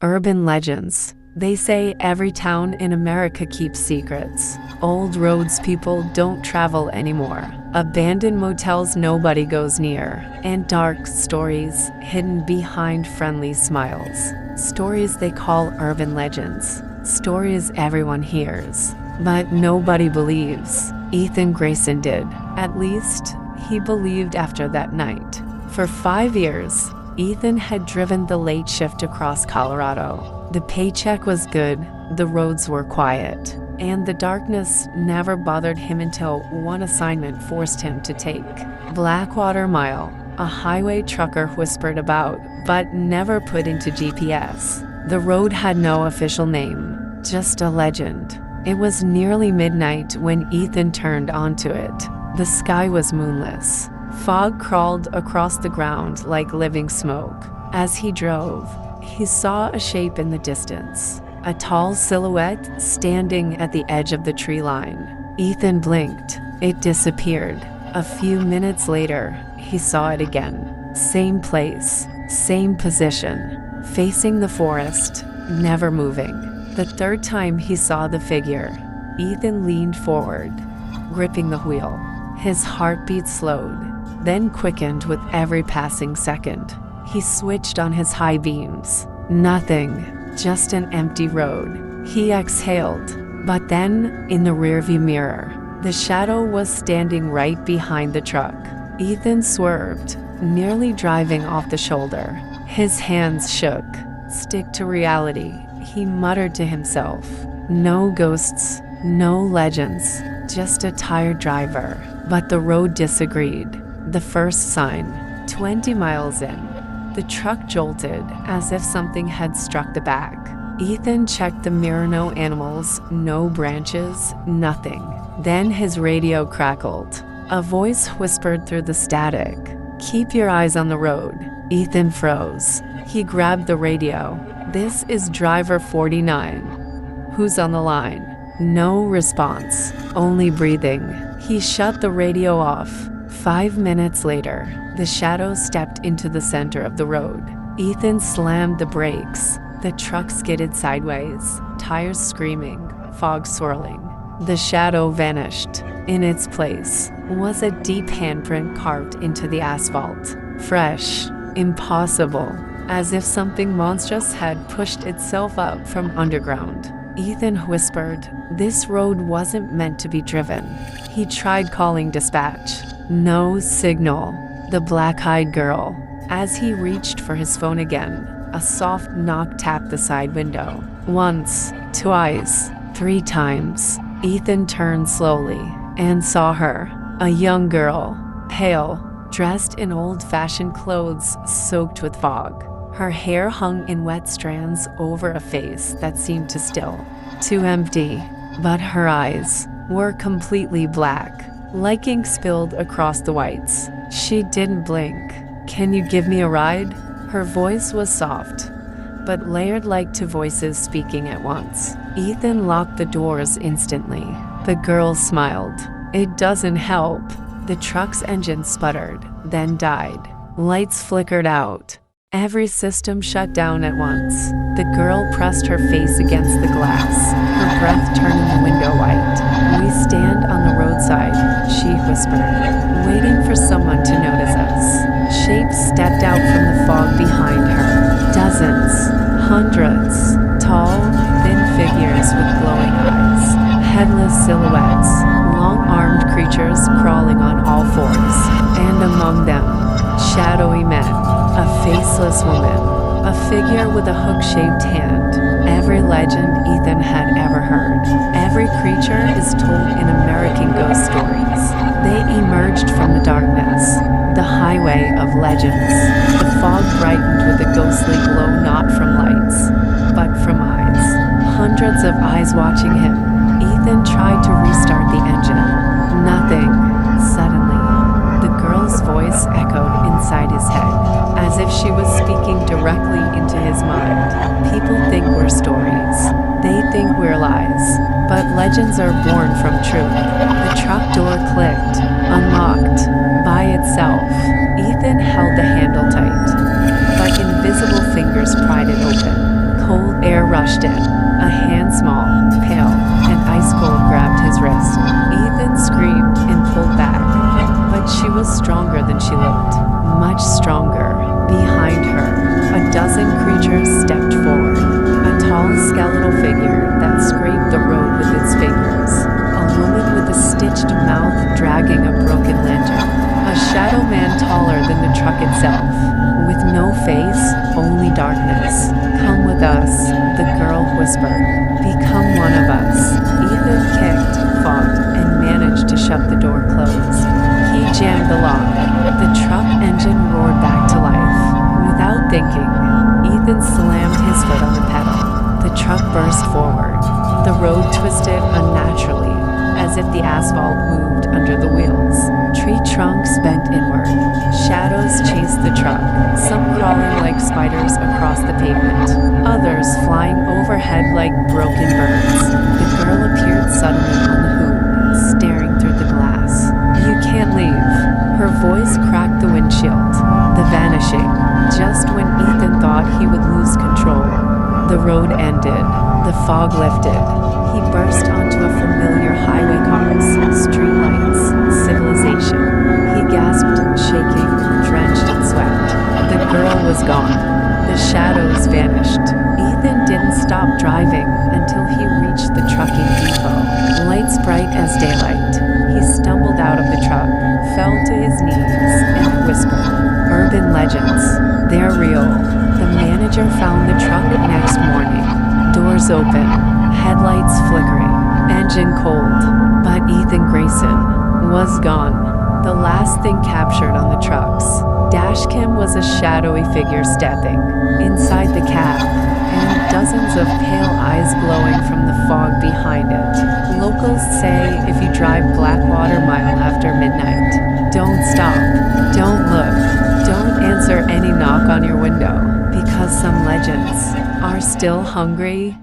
Urban legends. They say every town in America keeps secrets. Old roads people don't travel anymore. Abandoned motels nobody goes near. And dark stories hidden behind friendly smiles. Stories they call urban legends. Stories everyone hears, but nobody believes. Ethan Grayson did. At least, he believed after that night. For 5 years, Ethan had driven the late shift across Colorado. The paycheck was good, the roads were quiet, and the darkness never bothered him until one assignment forced him to take Blackwater Mile, a highway trucker whispered about, but never put into GPS. The road had no official name, just a legend. It was nearly midnight when Ethan turned onto it. The sky was moonless. Fog crawled across the ground like living smoke. As he drove, he saw a shape in the distance, a tall silhouette standing at the edge of the tree line. Ethan blinked. It disappeared. A few minutes later, he saw it again. Same place, same position, facing the forest, never moving. The third time he saw the figure, Ethan leaned forward, gripping the wheel. His heartbeat slowed, then quickened with every passing second. He switched on his high beams. Nothing, just an empty road. He exhaled, but then, in the rearview mirror, the shadow was standing right behind the truck. Ethan swerved, nearly driving off the shoulder. His hands shook. Stick to reality, he muttered to himself. No ghosts, no legends, just a tired driver. But the road disagreed. The first sign, 20 miles in, the truck jolted as if something had struck the back. Ethan checked the mirror, no animals, no branches, nothing. Then his radio crackled. A voice whispered through the static, "Keep your eyes on the road." Ethan froze. He grabbed the radio. "This is driver 49. Who's on the line?" No response, only breathing. He shut the radio off. 5 minutes later, the shadow stepped into the center of the road. Ethan slammed the brakes. The truck skidded sideways, tires screaming, fog swirling. The shadow vanished. In its place was a deep handprint carved into the asphalt. Fresh, impossible, as if something monstrous had pushed itself up from underground. Ethan whispered, this road wasn't meant to be driven. He tried calling dispatch. No signal. The black-eyed girl. As he reached for his phone again, a soft knock tapped the side window. Once, twice, 3 times. Ethan turned slowly and saw her, a young girl, pale, dressed in old-fashioned clothes soaked with fog. Her hair hung in wet strands over a face that seemed to still, too empty. But her eyes were completely black, like ink spilled across the whites. She didn't blink. "Can you give me a ride?" Her voice was soft, but layered like 2 voices speaking at once. Ethan locked the doors instantly. The girl smiled. "It doesn't help." The truck's engine sputtered, then died. Lights flickered out. Every system shut down at once. The girl pressed her face against the glass, her breath turning the window white. "We stand on the roadside," she whispered, "waiting for someone to notice us." Shapes stepped out from the fog behind her. Dozens, hundreds, tall, thin figures with glowing eyes. Headless silhouettes, long-armed creatures crawling on all 4s. And among them, shadowy men. A faceless woman, a figure with a hook-shaped hand. Every legend Ethan had ever heard. Every creature is told in American ghost stories. They emerged from the darkness, the highway of legends. The fog brightened with a ghostly glow, not from lights, but from eyes. Hundreds of eyes watching him. Ethan tried to restart the engine. Nothing. Suddenly, the girl's voice echoed inside his head, as if she was speaking directly into his mind. People think we're stories. They think we're lies. But legends are born from truth. The truck door clicked, unlocked, by itself. Ethan held the handle tight, but invisible fingers pried it open. rushed in. A hand small, pale, and ice cold grabbed his wrist. Ethan screamed and pulled back. But she was stronger than she looked. Much stronger. Behind her, a dozen creatures stepped forward. A tall skeletal figure that scraped the road with its fingers. A woman with a stitched mouth dragging a broken lantern. A shadow man taller than the truck itself. With no face, only darkness. "Come with us," the girl whispered. "Become one of us." Ethan kicked, fought, and managed to shove the door closed. He jammed the lock. The truck engine roared back to life. Without thinking, Ethan slammed his foot on the pedal. The truck burst forward. The road twisted unnaturally, as if the asphalt moved under the wheels. Tree trunks bent inward. Shadows chased the truck, some crawling like spiders across the pavement, others flying overhead like broken birds. The girl appeared suddenly on the hood, staring through the glass. "You can't leave." Her voice cracked the windshield. The vanishing, just when Ethan thought he would lose control. The road ended. The fog lifted. He burst onto a familiar highway, cars, streetlights, civilization. He gasped, shaking, drenched in sweat. The girl was gone. The shadows vanished. Ethan didn't stop driving until he reached the trucking depot. Lights bright as daylight. He stumbled out of the truck, fell to his knees, and whispered, "Urban legends. They're real." The manager found the truck next morning. Doors open, headlights flickering, engine cold. But Ethan Grayson was gone. The last thing captured on the truck's dashcam was a shadowy figure stepping inside the cab, and dozens of pale eyes glowing from the fog behind it. Locals say if you drive Blackwater Mile after midnight, don't stop, don't look, don't answer any knock on your window, because some legends are still hungry.